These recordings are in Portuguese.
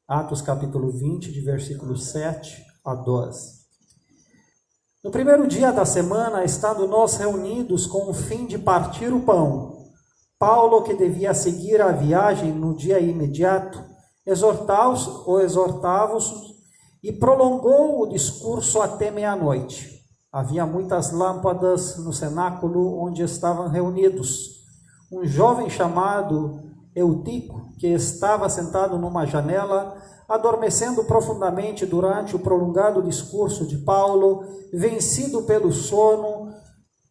Atos capítulo 20, de versículos 7 a 12. No primeiro dia da semana, estando nós reunidos com o fim de partir o pão, Paulo, que devia seguir a viagem no dia imediato, exortava-os e prolongou o discurso até meia-noite. Havia muitas lâmpadas no cenáculo onde estavam reunidos. Um jovem chamado Eutico, que estava sentado numa janela, adormecendo profundamente durante o prolongado discurso de Paulo, vencido pelo sono,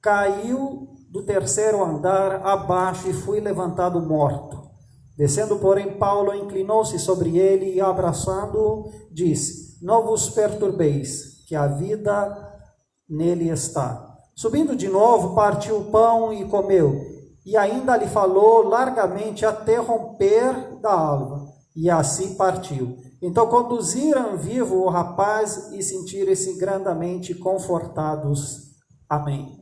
caiu do terceiro andar abaixo e foi levantado morto. Descendo, porém, Paulo inclinou-se sobre ele e, abraçando-o, disse: não vos perturbeis, que a vida nele está. Subindo de novo, partiu o pão e comeu, e ainda lhe falou largamente até romper da alva, e assim partiu. Então conduziram vivo o rapaz e sentiram-se grandemente confortados. Amém.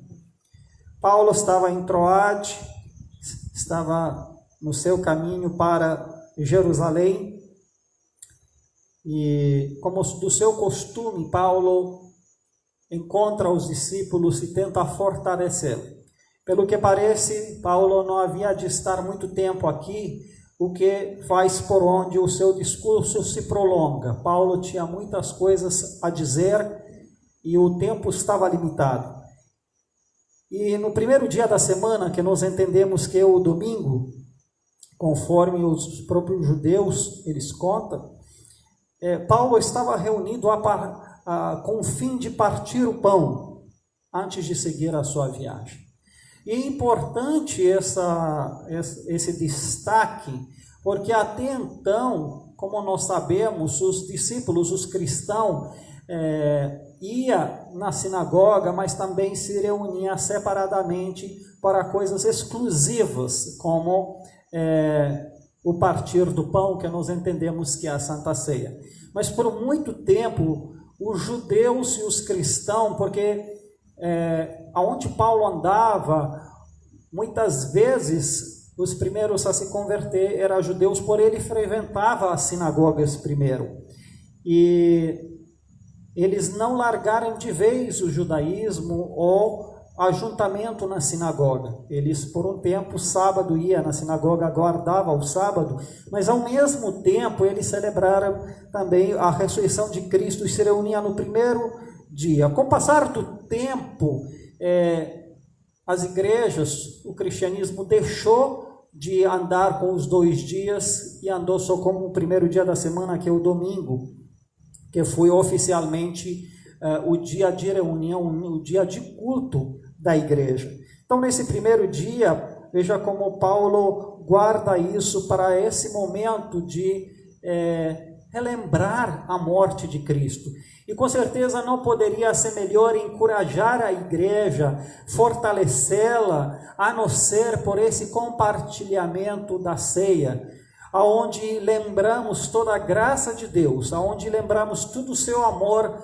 Paulo estava em Troade, estava no seu caminho para Jerusalém, e como do seu costume, Paulo encontra os discípulos e tenta fortalecê-los. Pelo que parece, Paulo não havia de estar muito tempo aqui, o que faz por onde o seu discurso se prolonga. Paulo tinha muitas coisas a dizer e o tempo estava limitado. E no primeiro dia da semana, que nós entendemos que é o domingo, conforme os próprios judeus eles contam, Paulo estava reunido com o fim de partir o pão, antes de seguir a sua viagem. E é importante esse destaque, porque até então, como nós sabemos, os discípulos, os cristãos, ia na sinagoga, mas também se reunia separadamente para coisas exclusivas, como o partir do pão, que nós entendemos que é a Santa Ceia. Mas por muito tempo, os judeus e os cristãos, porque aonde Paulo andava, muitas vezes os primeiros a se converter eram judeus, por ele frequentava as sinagogas primeiro. E eles não largaram de vez o judaísmo ou ajuntamento na sinagoga. Eles, por um tempo, sábado ia na sinagoga, guardava o sábado, mas ao mesmo tempo eles celebraram também a ressurreição de Cristo e se reuniam no primeiro dia. Com o passar do tempo, as igrejas, o cristianismo deixou de andar com os 2 dias e andou só como o primeiro dia da semana, que é o domingo, que foi oficialmente o dia de reunião, o dia de culto da igreja. Então, nesse primeiro dia, veja como Paulo guarda isso para esse momento de relembrar a morte de Cristo. E com certeza não poderia ser melhor encorajar a igreja, fortalecê-la, a não ser por esse compartilhamento da ceia, aonde lembramos toda a graça de Deus, aonde lembramos todo o seu amor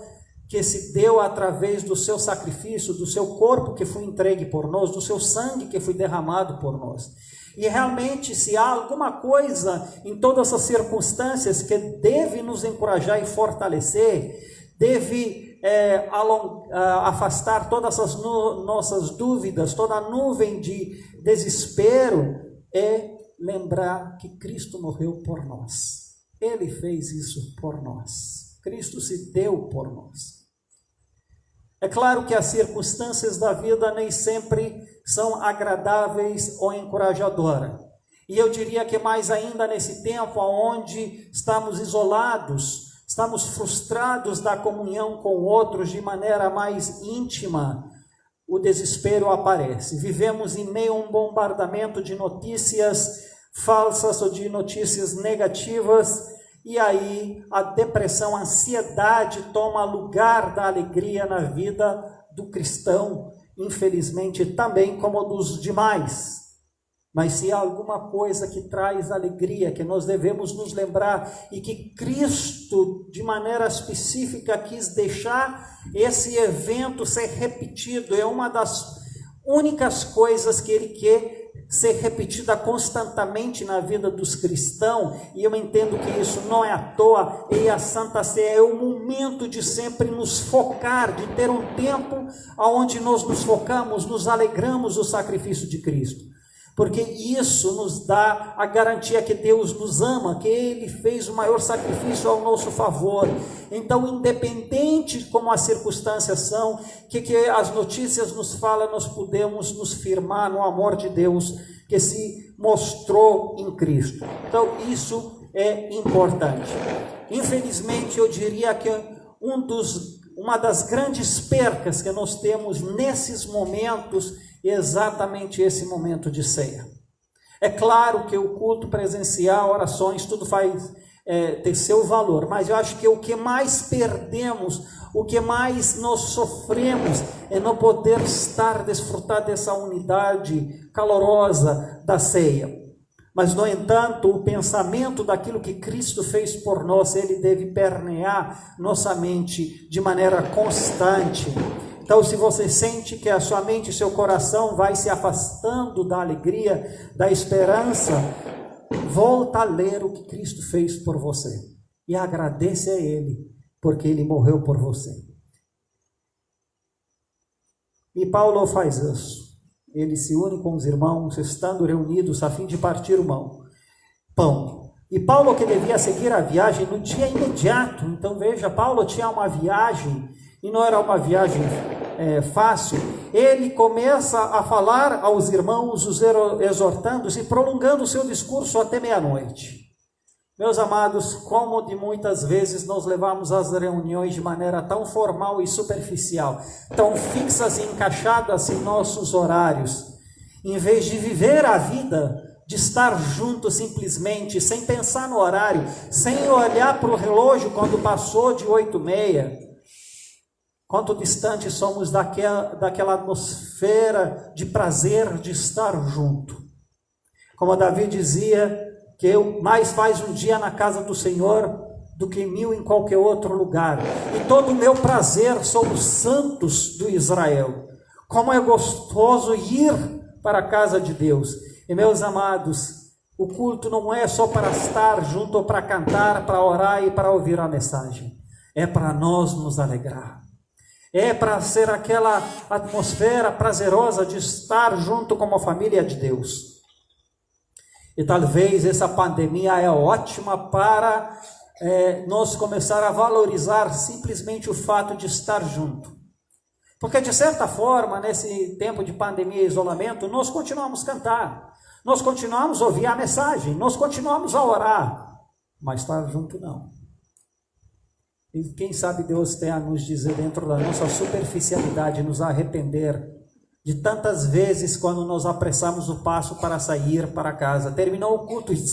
que se deu através do seu sacrifício, do seu corpo que foi entregue por nós, do seu sangue que foi derramado por nós. E realmente, se há alguma coisa em todas as circunstâncias que deve nos encorajar e fortalecer, deve afastar todas as nossas dúvidas, toda a nuvem de desespero, lembrar que Cristo morreu por nós. Ele fez isso por nós. Cristo se deu por nós. É claro que as circunstâncias da vida nem sempre são agradáveis ou encorajadoras. E eu diria que mais ainda nesse tempo onde estamos isolados, estamos frustrados da comunhão com outros de maneira mais íntima, o desespero aparece. Vivemos em meio a um bombardamento de notícias falsas ou de notícias negativas, e aí a depressão, a ansiedade toma lugar da alegria na vida do cristão, infelizmente também como dos demais. Mas se há alguma coisa que traz alegria, que nós devemos nos lembrar, e que Cristo, de maneira específica, quis deixar esse evento ser repetido, é uma das únicas coisas que Ele quer ser repetida constantemente na vida dos cristãos, e eu entendo que isso não é à toa, e a Santa Ceia é o momento de sempre nos focar, de ter um tempo onde nós nos focamos, nos alegramos do sacrifício de Cristo, porque isso nos dá a garantia que Deus nos ama, que Ele fez o maior sacrifício ao nosso favor. Então, independente como as circunstâncias são, que as notícias nos falam, nós podemos nos firmar no amor de Deus, que se mostrou em Cristo. Então, isso é importante. Infelizmente, eu diria que uma das grandes percas que nós temos nesses momentos é exatamente esse momento de ceia. É claro que o culto presencial, orações, tudo faz ter seu valor, mas eu acho que o que mais perdemos, o que mais nós sofremos é não poder desfrutar dessa unidade calorosa da ceia. Mas, no entanto, o pensamento daquilo que Cristo fez por nós, ele deve permear nossa mente de maneira constante. Então, se você sente que a sua mente e seu coração vai se afastando da alegria, da esperança, volta a ler o que Cristo fez por você e agradeça a Ele, porque Ele morreu por você. E Paulo faz isso. Ele se une com os irmãos, estando reunidos a fim de partir o pão. E Paulo, que devia seguir a viagem no dia imediato, então veja, Paulo tinha uma viagem, e não era uma viagem fácil. Ele começa a falar aos irmãos, os exortando e prolongando o seu discurso até meia-noite. Meus amados, como de muitas vezes nós levamos as reuniões de maneira tão formal e superficial, tão fixas e encaixadas em nossos horários, em vez de viver a vida, de estar junto simplesmente, sem pensar no horário, sem olhar para o relógio quando passou de 8h30, quanto distante somos daquela atmosfera de prazer de estar junto. Como Davi dizia, que mais faz um dia na casa do Senhor do que 1000 em qualquer outro lugar. E todo o meu prazer são os santos do Israel. Como é gostoso ir para a casa de Deus. E, meus amados, o culto não é só para estar junto, para cantar, para orar e para ouvir a mensagem. É para nós nos alegrar. É para ser aquela atmosfera prazerosa de estar junto como a família de Deus. E talvez essa pandemia é ótima para nós começar a valorizar simplesmente o fato de estar junto. Porque, de certa forma, nesse tempo de pandemia e isolamento, nós continuamos a cantar, nós continuamos a ouvir a mensagem, nós continuamos a orar, mas estar junto não. E quem sabe Deus tenha a nos dizer, dentro da nossa superficialidade, nos arrepender de tantas vezes quando nós apressamos o passo para sair para casa. Terminou o culto e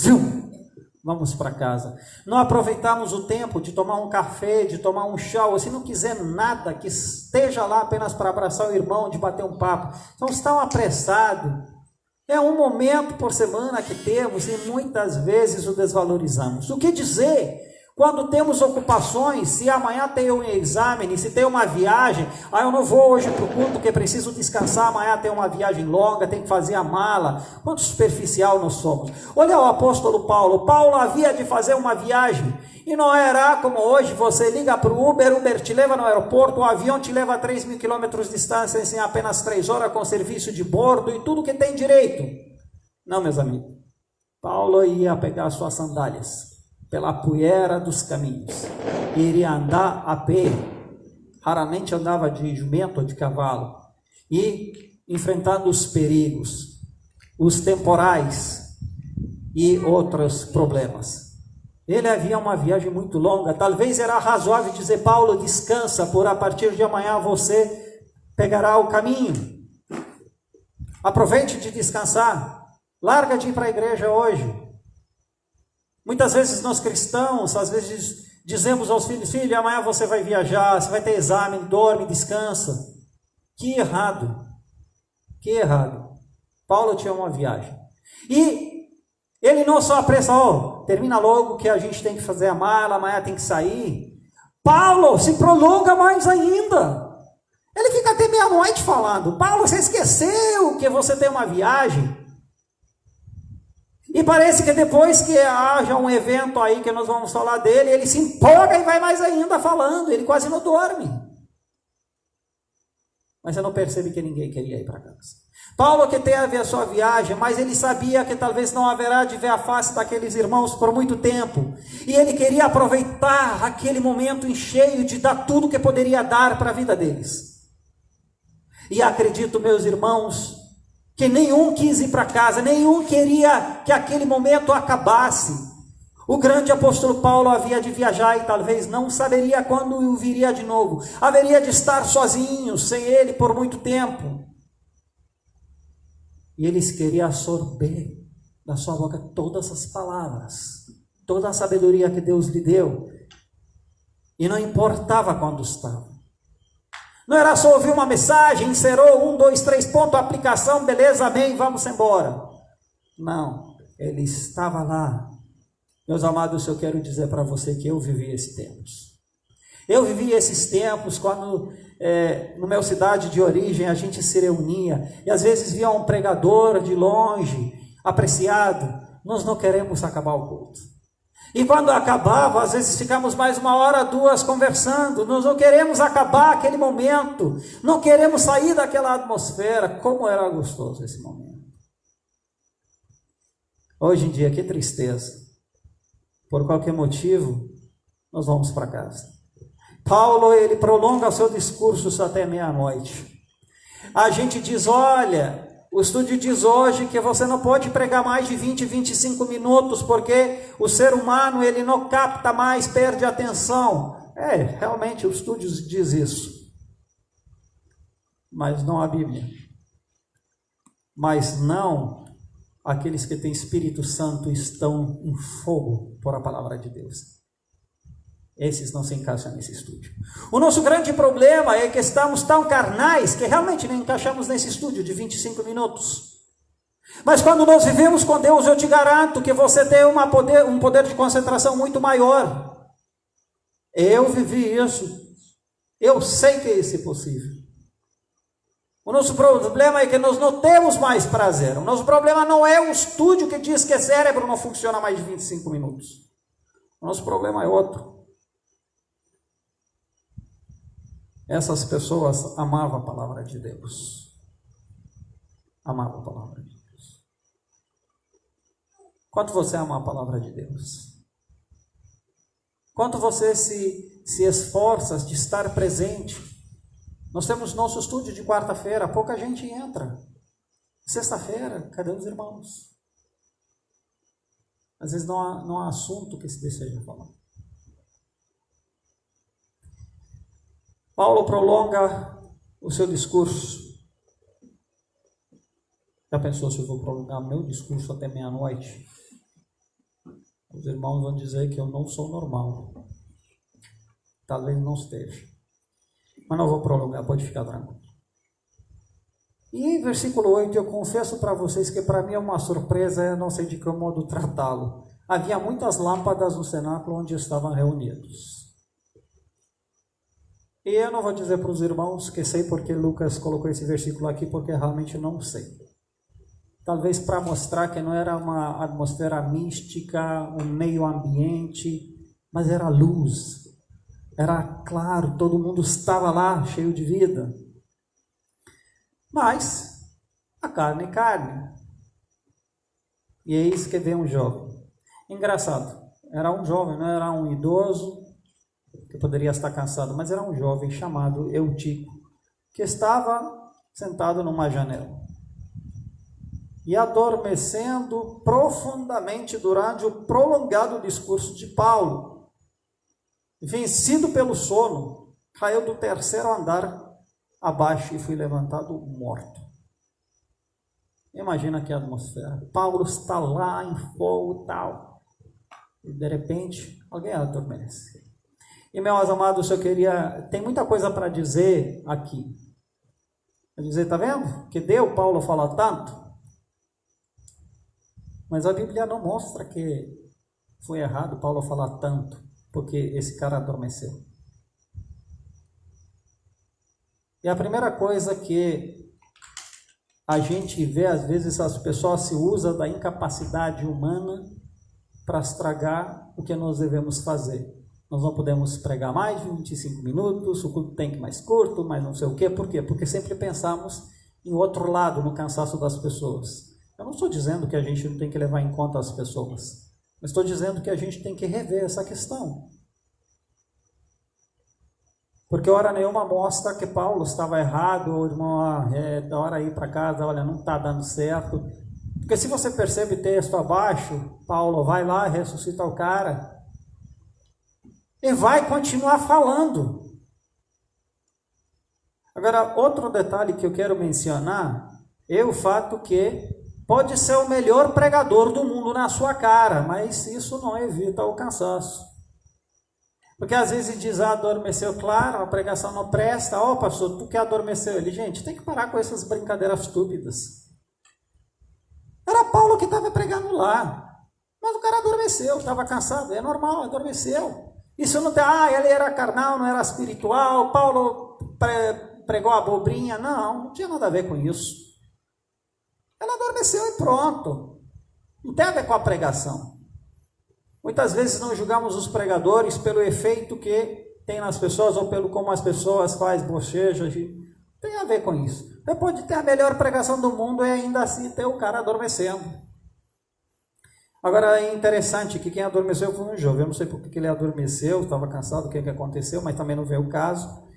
vamos para casa. Não aproveitamos o tempo de tomar um café, de tomar um chá, ou se não quiser nada, que esteja lá apenas para abraçar o irmão, de bater um papo. Então estão apressados. É um momento por semana que temos e muitas vezes o desvalorizamos. O que dizer? Quando temos ocupações, se amanhã tem um exame, se tem uma viagem, eu não vou hoje para o culto porque preciso descansar, amanhã tem uma viagem longa, tem que fazer a mala. Quanto superficial nós somos. Olha o apóstolo Paulo. Paulo havia de fazer uma viagem e não era como hoje, você liga para o Uber te leva no aeroporto, o avião te leva a 3.000 quilômetros de distância em apenas 3 horas com serviço de bordo e tudo que tem direito. Não, meus amigos. Paulo ia pegar suas sandálias pela poeira dos caminhos, iria andar a pé, raramente andava de jumento ou de cavalo, e enfrentando os perigos, os temporais e outros problemas. Ele havia uma viagem muito longa, talvez era razoável dizer, Paulo, descansa, por a partir de amanhã você pegará o caminho, aproveite de descansar, larga de ir para a igreja hoje. Muitas vezes nós cristãos, às vezes dizemos aos filhos, filho, amanhã você vai viajar, você vai ter exame, dorme, descansa. Que errado, que errado. Paulo tinha uma viagem. E ele não só apressa, termina logo que a gente tem que fazer a mala, amanhã tem que sair. Paulo se prolonga mais ainda. Ele fica até meia-noite falando, Paulo, você esqueceu que você tem uma viagem? E parece que depois que haja um evento aí que nós vamos falar dele, ele se empolga e vai mais ainda falando, ele quase não dorme. Mas você não percebe que ninguém queria ir para casa. Paulo que teve a sua viagem, mas ele sabia que talvez não haverá de ver a face daqueles irmãos por muito tempo. E ele queria aproveitar aquele momento em cheio de dar tudo que poderia dar para a vida deles. E acredito, meus irmãos, que nenhum quis ir para casa, nenhum queria que aquele momento acabasse. O grande apóstolo Paulo havia de viajar e talvez não saberia quando o viria de novo. Haveria de estar sozinho, sem ele por muito tempo. E eles queriam absorver da sua boca todas as palavras, toda a sabedoria que Deus lhe deu. E não importava quando estava. Não era só ouvir uma mensagem, inserou 1, 2, 3 pontos, aplicação, beleza, amém, vamos embora. Não, ele estava lá. Meus amados, eu quero dizer para você que eu vivi esses tempos. Eu vivi esses tempos quando, no meu cidade de origem, a gente se reunia. E às vezes via um pregador de longe, apreciado. Nós não queremos acabar o culto. E quando acabava, às vezes ficamos mais 1 hora, 2 conversando. Nós não queremos acabar aquele momento. Não queremos sair daquela atmosfera. Como era gostoso esse momento. Hoje em dia, que tristeza. Por qualquer motivo, nós vamos para casa. Paulo, ele prolonga o seu discurso até meia-noite. A gente diz, olha, o estudo diz hoje que você não pode pregar mais de 20, 25 minutos, porque o ser humano, ele não capta mais, perde a atenção. Realmente, o estudo diz isso. Mas não a Bíblia. Mas não aqueles que têm Espírito Santo estão em fogo por a palavra de Deus. Esses não se encaixam nesse estúdio. O nosso grande problema é que estamos tão carnais que realmente não encaixamos nesse estúdio de 25 minutos. Mas quando nós vivemos com Deus, eu te garanto que você tem um poder de concentração muito maior. Eu vivi isso. Eu sei que isso é possível. O nosso problema é que nós não temos mais prazer. O nosso problema não é o estúdio que diz que cérebro não funciona mais de 25 minutos. O nosso problema é outro. Essas pessoas amavam a palavra de Deus. Amavam a palavra de Deus. Quanto você ama a palavra de Deus? Quanto você se esforça de estar presente? Nós temos nosso estúdio de quarta-feira, pouca gente entra. Sexta-feira, cadê os irmãos? Às vezes não há assunto que se deseja falar. Paulo prolonga o seu discurso. Já pensou se eu vou prolongar meu discurso até meia-noite? Os irmãos vão dizer que eu não sou normal. Talvez não esteja. Mas não vou prolongar, pode ficar tranquilo. E em versículo 8, eu confesso para vocês que para mim é uma surpresa, eu não sei de que modo tratá-lo. Havia muitas lâmpadas no cenáculo onde estavam reunidos. E eu não vou dizer para os irmãos que sei porque Lucas colocou esse versículo aqui, porque realmente não sei. Talvez para mostrar que não era uma atmosfera mística, um meio ambiente, mas era luz. Era claro, todo mundo estava lá, cheio de vida. Mas a carne é carne. E é isso que vem um jovem. Engraçado, era um jovem, não era um idoso, que poderia estar cansado, mas era um jovem chamado Eutico, que estava sentado numa janela e adormecendo profundamente durante o prolongado discurso de Paulo. Vencido pelo sono, caiu do 3º andar abaixo e foi levantado morto. Imagina que atmosfera. Paulo está lá em fogo e tal, e de repente alguém adormece. E meus amados, tem muita coisa para dizer aqui. Para dizer, tá vendo? Que deu Paulo falar tanto. Mas a Bíblia não mostra que foi errado Paulo falar tanto, porque esse cara adormeceu. E a primeira coisa que a gente vê, às vezes, as pessoas se usam da incapacidade humana para estragar o que nós devemos fazer. Nós não podemos pregar mais de 25 minutos, o culto tem que ir mais curto, mas não sei o quê. Por quê? Porque sempre pensamos em outro lado, no cansaço das pessoas. Eu não estou dizendo que a gente não tem que levar em conta as pessoas, mas estou dizendo que a gente tem que rever essa questão. Porque hora nenhuma mostra que Paulo estava errado, o irmão, da hora ir para casa, olha, não está dando certo. Porque se você percebe texto abaixo, Paulo vai lá, ressuscita o cara, e vai continuar falando. Agora, outro detalhe que eu quero mencionar é o fato que pode ser o melhor pregador do mundo na sua cara, mas isso não evita o cansaço. Porque às vezes diz, adormeceu, claro, a pregação não presta. Pastor, tu que adormeceu? Ele, gente, tem que parar com essas brincadeiras estúpidas. Era Paulo que estava pregando lá, mas o cara adormeceu, estava cansado, é normal, adormeceu. Isso não tem, ele era carnal, não era espiritual, Paulo pregou a abobrinha, não tinha nada a ver com isso. Ela adormeceu e pronto. Não tem a ver com a pregação. Muitas vezes não julgamos os pregadores pelo efeito que tem nas pessoas ou pelo como as pessoas fazem bochechas. Tem a ver com isso. Você pode ter a melhor pregação do mundo e ainda assim ter o cara adormecendo. Agora é interessante que quem adormeceu foi um jovem. Eu não sei por que ele adormeceu, estava cansado, o que aconteceu, mas também não veio o caso.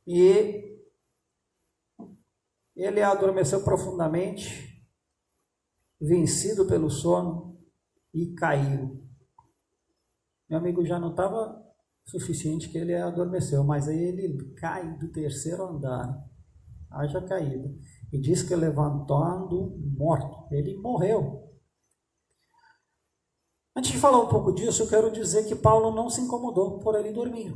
E ele adormeceu profundamente, vencido pelo sono e caiu. Meu amigo já não estava suficiente que ele adormeceu, mas aí ele cai do 3º andar, haja caída, e diz que levantando morto, ele morreu. Antes de falar um pouco disso, eu quero dizer que Paulo não se incomodou por ele dormir.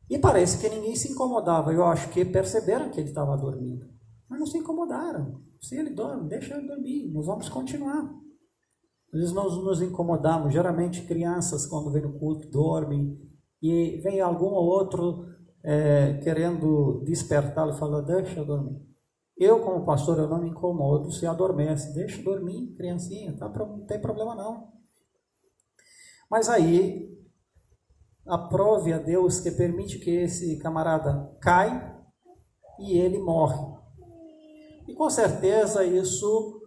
E parece que ninguém se incomodava, eu acho que perceberam que ele estava dormindo, mas não se incomodaram. Se ele dorme, deixa ele dormir, nós vamos continuar. Às vezes nós nos incomodamos, geralmente crianças quando vêm no culto dormem, e vem algum ou outro querendo despertá-lo e fala, deixa eu dormir. Eu como pastor, eu não me incomodo se adormece, deixa eu dormir, criancinha, não tem problema não. Mas aí, aprove a Deus que permite que esse camarada caia e ele morre. E com certeza isso,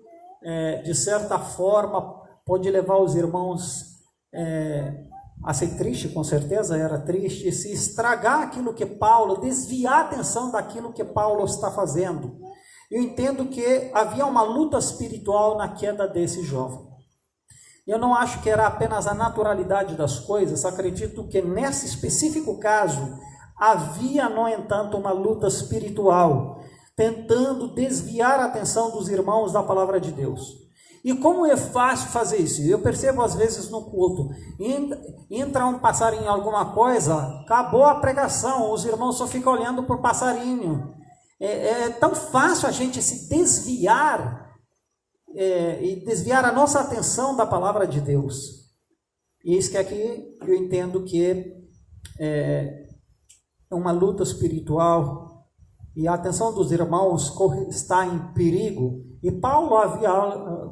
de certa forma, pode levar os irmãos a ser triste, com certeza era triste, se estragar aquilo que Paulo, desviar a atenção daquilo que Paulo está fazendo. Eu entendo que havia uma luta espiritual na queda desse jovem. Eu não acho que era apenas a naturalidade das coisas, acredito que nesse específico caso, havia, no entanto, uma luta espiritual, tentando desviar a atenção dos irmãos da palavra de Deus. E como é fácil fazer isso? Eu percebo às vezes no culto, entra um passarinho em alguma coisa, acabou a pregação, os irmãos só ficam olhando para o passarinho. É tão fácil a gente se desviar, e desviar a nossa atenção da palavra de Deus. E isso que aqui eu entendo que é uma luta espiritual, e a atenção dos irmãos está em perigo. E Paulo havia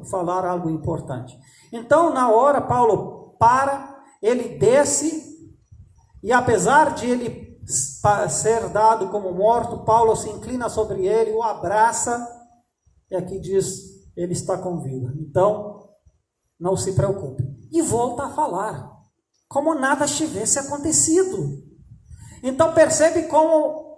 falar algo importante. Então, na hora, Paulo ele desce, e apesar de ele ser dado como morto, Paulo se inclina sobre ele, o abraça, e aqui diz, ele está com vida. Então, não se preocupe. E volta a falar, como nada tivesse acontecido. Então, percebe como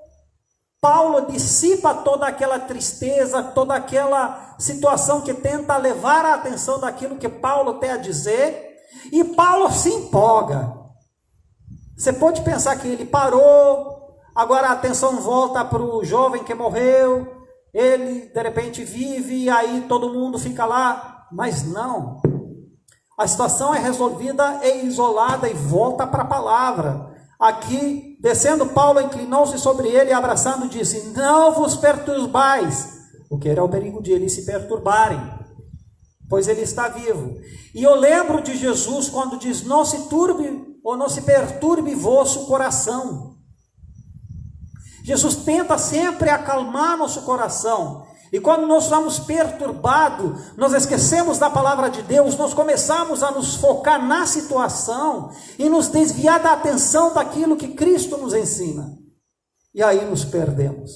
Paulo dissipa toda aquela tristeza, toda aquela situação que tenta levar a atenção daquilo que Paulo tem a dizer, e Paulo se empolga. Você pode pensar que ele parou, agora a atenção volta para o jovem que morreu, ele de repente vive, e aí todo mundo fica lá, mas não. A situação é resolvida e isolada e volta para a palavra. Aqui, descendo, Paulo inclinou-se sobre ele e abraçando disse, não vos perturbais, o que era o perigo de eles se perturbarem, pois ele está vivo. E eu lembro de Jesus quando diz, não se turbe ou não se perturbe vosso coração. Jesus tenta sempre acalmar nosso coração. E quando nós estamos perturbados, nós esquecemos da palavra de Deus, nós começamos a nos focar na situação e nos desviar da atenção daquilo que Cristo nos ensina. E aí nos perdemos.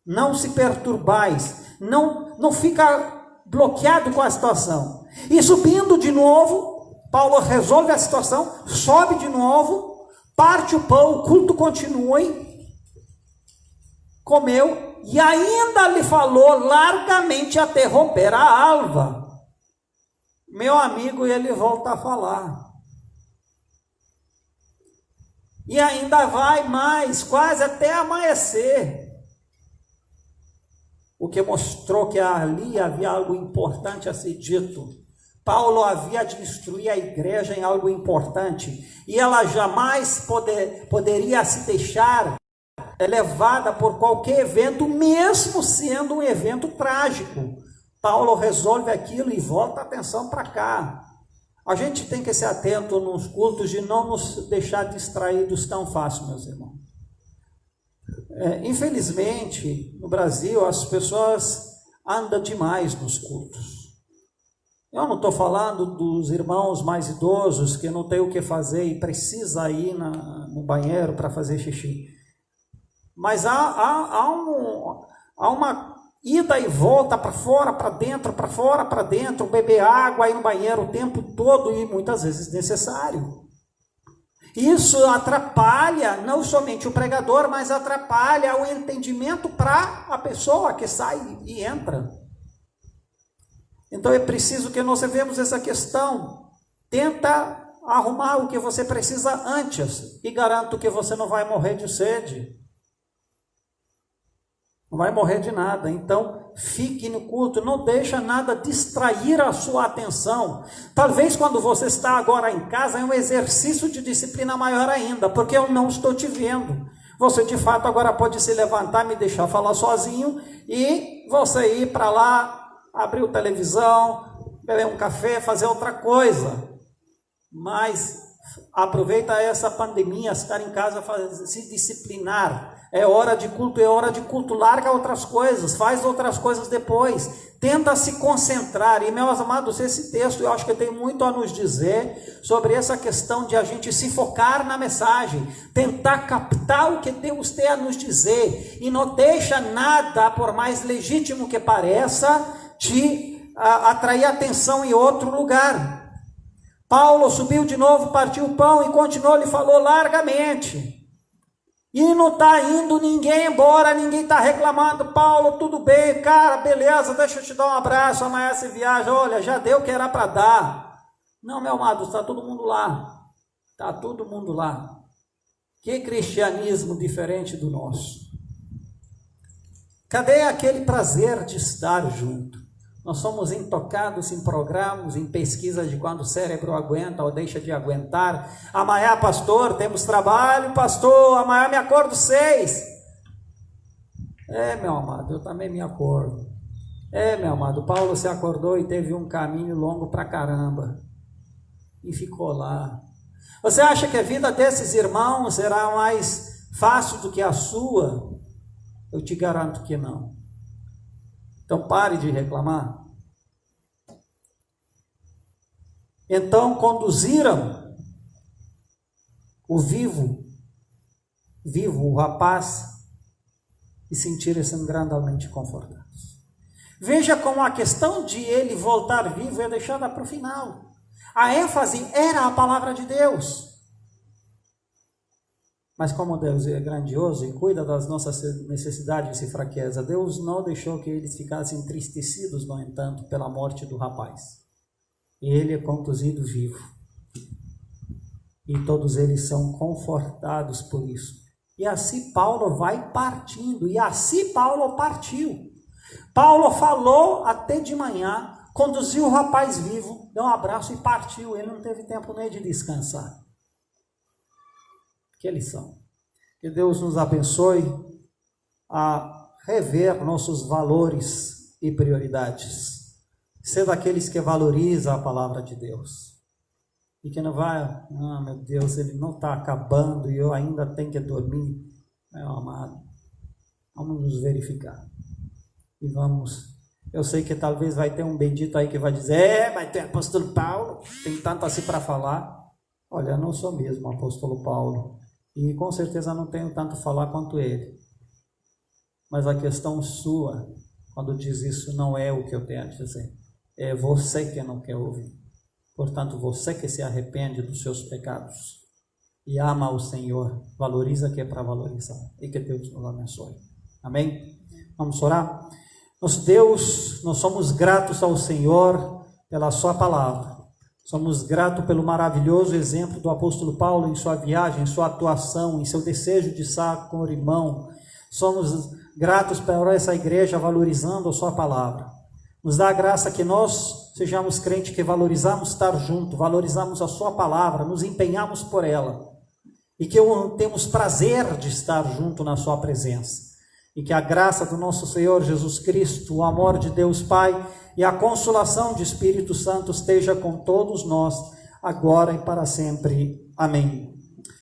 Não se perturbais, não fica bloqueado com a situação. E subindo de novo, Paulo resolve a situação, sobe de novo, parte o pão, o culto continue, comeu, e ainda lhe falou largamente até romper a alva. Meu amigo, ele volta a falar. E ainda vai mais, quase até amanhecer. O que mostrou que ali havia algo importante a ser dito. Paulo havia de instruir a igreja em algo importante. E ela jamais poderia se deixar levada por qualquer evento, mesmo sendo um evento trágico. Paulo resolve aquilo e volta a atenção para cá. A gente tem que ser atento nos cultos de não nos deixar distraídos tão fácil, meus irmãos. Infelizmente, no Brasil, as pessoas andam demais nos cultos. Eu não estou falando dos irmãos mais idosos que não tem o que fazer e precisa ir no banheiro para fazer xixi. Mas há uma ida e volta para fora, para dentro, para fora, para dentro, beber água, ir no banheiro o tempo todo e muitas vezes necessário. Isso atrapalha não somente o pregador, mas atrapalha o entendimento para a pessoa que sai e entra. Então é preciso que nós vejamos essa questão. Tenta arrumar o que você precisa antes e garanto que você não vai morrer de sede. Não vai morrer de nada. Então, fique no culto, não deixa nada distrair a sua atenção. Talvez quando você está agora em casa, é um exercício de disciplina maior ainda, porque eu não estou te vendo. Você, de fato, agora pode se levantar, me deixar falar sozinho, e você ir para lá, abrir a televisão, beber um café, fazer outra coisa. Mas aproveita essa pandemia, estar em casa, se disciplinar. É hora de culto, larga outras coisas, faz outras coisas depois, tenta se concentrar. E meus amados, esse texto eu acho que tem muito a nos dizer sobre essa questão de a gente se focar na mensagem, tentar captar o que Deus tem a nos dizer, e não deixa nada, por mais legítimo que pareça, te atrair atenção em outro lugar. Paulo subiu de novo, partiu o pão e continuou, lhe falou largamente. E não está indo ninguém embora, ninguém está reclamando. Paulo, tudo bem, cara, beleza, deixa eu te dar um abraço, amanhã você viaja, olha, já deu o que era para dar. Não, meu amado, está todo mundo lá. Está todo mundo lá. Que cristianismo diferente do nosso. Cadê aquele prazer de estar junto? Nós somos intocados em programas, em pesquisas de quando o cérebro aguenta ou deixa de aguentar. Amanhã, pastor, temos trabalho, pastor, amanhã me acordo 6. Meu amado, eu também me acordo. Meu amado, Paulo se acordou e teve um caminho longo pra caramba. E ficou lá. Você acha que a vida desses irmãos será mais fácil do que a sua? Eu te garanto que não. Então pare de reclamar. Então conduziram o vivo, o rapaz, e sentiram-se grandemente confortados. Veja como a questão de ele voltar vivo é deixada para o final. A ênfase era a palavra de Deus. Mas como Deus é grandioso e cuida das nossas necessidades e fraquezas, Deus não deixou que eles ficassem entristecidos, no entanto, pela morte do rapaz. E ele é conduzido vivo. E todos eles são confortados por isso. E assim Paulo vai partindo. E assim Paulo partiu. Paulo falou até de manhã, conduziu o rapaz vivo, deu um abraço e partiu. Ele não teve tempo nem de descansar. Que lição. Que Deus nos abençoe a rever nossos valores e prioridades. Ser daqueles que valorizam a palavra de Deus. E que não vai, meu Deus, ele não está acabando e eu ainda tenho que dormir. Meu amado, vamos nos verificar. e vamos. Eu sei que talvez vai ter um bendito aí que vai dizer, mas tem apóstolo Paulo, tem tanto assim para falar. Olha, eu não sou mesmo apóstolo Paulo, e com certeza não tenho tanto a falar quanto ele. Mas a questão sua, quando diz isso, não é o que eu tenho a dizer. É você que não quer ouvir. Portanto, você que se arrepende dos seus pecados e ama o Senhor, valoriza que é para valorizar. E que Deus nos abençoe. Amém? Vamos orar? Nosso Deus, nós somos gratos ao Senhor pela sua palavra. Somos gratos pelo maravilhoso exemplo do apóstolo Paulo em sua viagem, em sua atuação, em seu desejo de estar com o irmão. Somos gratos por essa igreja valorizando a sua palavra. Nos dá a graça que nós sejamos crentes que valorizamos estar junto, valorizamos a sua palavra, nos empenhamos por ela. E que temos prazer de estar junto na sua presença. E que a graça do nosso Senhor Jesus Cristo, o amor de Deus Pai e a consolação de Espírito Santo esteja com todos nós, agora e para sempre. Amém.